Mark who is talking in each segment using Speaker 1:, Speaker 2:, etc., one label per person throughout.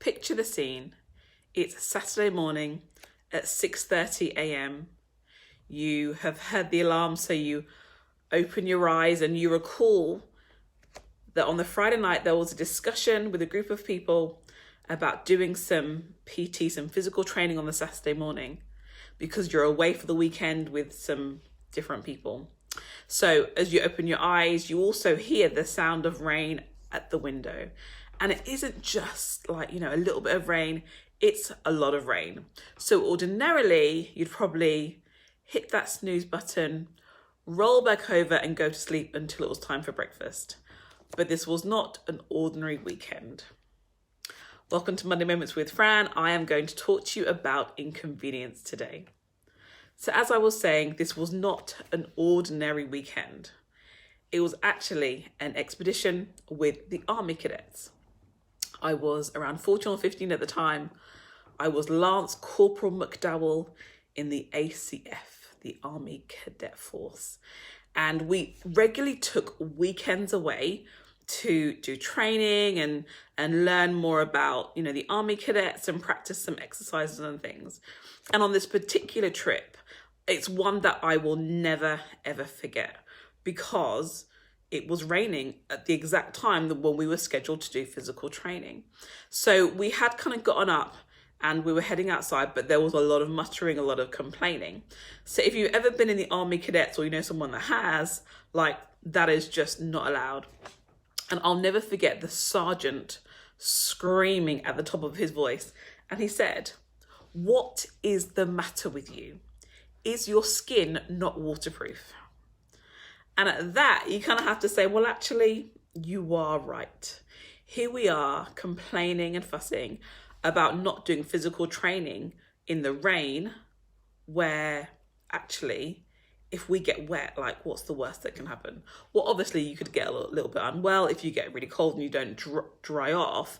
Speaker 1: Picture the scene. It's Saturday morning at 6:30 a.m. You have heard the alarm, so you open your eyes and you recall that on the Friday night there was a discussion with a group of people about doing some PT, some physical training on the Saturday morning, because you're away for the weekend with some different people. So as you open your eyes, you also hear the sound of rain at the window. And it isn't just like, a little bit of rain, it's a lot of rain. So ordinarily, you'd probably hit that snooze button, roll back over and go to sleep until it was time for breakfast. But this was not an ordinary weekend. Welcome to Monday Moments with Fran. I am going to talk to you about inconvenience today. So as I was saying, this was not an ordinary weekend. It was actually an expedition with the Army cadets. I was around 14 or 15 at the time. I was Lance Corporal McDowell in the ACF, the Army Cadet Force. And we regularly took weekends away to do training and learn more about, the Army cadets and practice some exercises and things. And on this particular trip, it's one that I will never, ever forget, because it was raining at the exact time when we were scheduled to do physical training. So we had kind of gotten up and we were heading outside, but there was a lot of muttering, a lot of complaining. So if you've ever been in the Army cadets or you know someone that has, that is just not allowed. And I'll never forget the sergeant screaming at the top of his voice. And he said, "What is the matter with you? Is your skin not waterproof?" And at that, you kind of have to say, well, actually, you are right. Here we are complaining and fussing about not doing physical training in the rain, where actually, if we get wet, what's the worst that can happen? Well, obviously, you could get a little bit unwell if you get really cold and you don't dry off.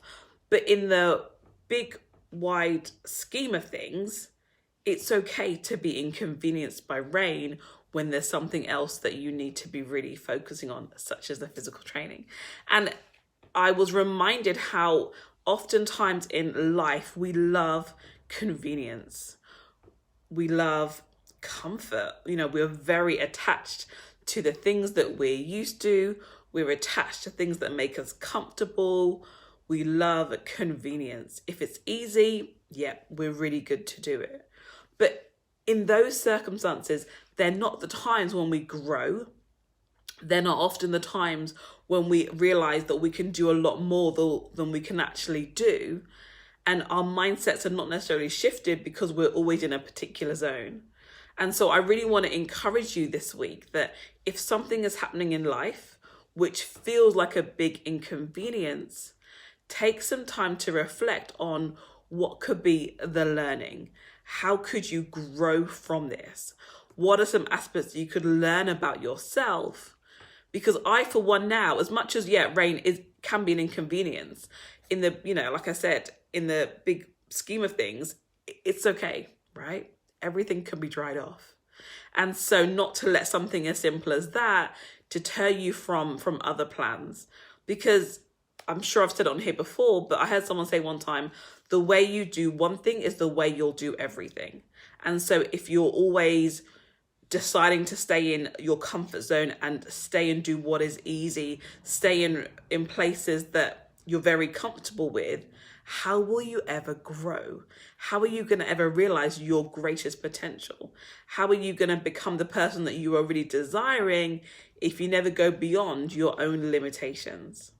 Speaker 1: But in the big, wide scheme of things, it's okay to be inconvenienced by rain when there's something else that you need to be really focusing on, such as the physical training. And I was reminded how oftentimes in life we love convenience. We love comfort. We're very attached to the things that we're used to. We're attached to things that make us comfortable. We love convenience. If it's easy, we're really good to do it. But in those circumstances, they're not the times when we grow. They're not often the times when we realize that we can do a lot more than we can actually do. And our mindsets are not necessarily shifted because we're always in a particular zone. And so I really want to encourage you this week that if something is happening in life which feels like a big inconvenience, take some time to reflect on what could be the learning. How could you grow from this? What are some aspects you could learn about yourself? Because I, for one now, as much as, rain can be an inconvenience, in the, like I said, in the big scheme of things, it's okay, right? Everything can be dried off. And so not to let something as simple as that deter you from other plans. Because I'm sure I've said it on here before, but I heard someone say one time, the way you do one thing is the way you'll do everything. And so if you're always deciding to stay in your comfort zone and stay and do what is easy, stay in places that you're very comfortable with, how will you ever grow? How are you going to ever realize your greatest potential? How are you going to become the person that you are really desiring if you never go beyond your own limitations?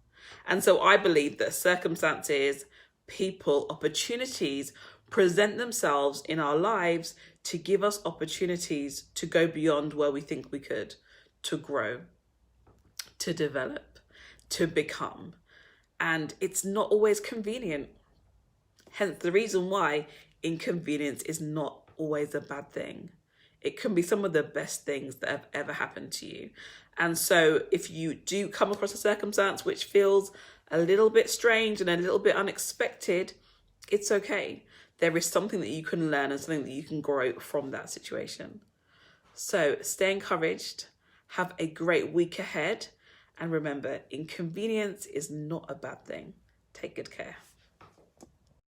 Speaker 1: And so I believe that circumstances, people, opportunities present themselves in our lives to give us opportunities to go beyond where we think we could, to grow, to develop, to become. And it's not always convenient. Hence the reason why inconvenience is not always a bad thing. It can be some of the best things that have ever happened to you. And so if you do come across a circumstance which feels a little bit strange and a little bit unexpected, it's okay. There is something that you can learn and something that you can grow from that situation. So stay encouraged, have a great week ahead, and remember, inconvenience is not a bad thing. Take good care.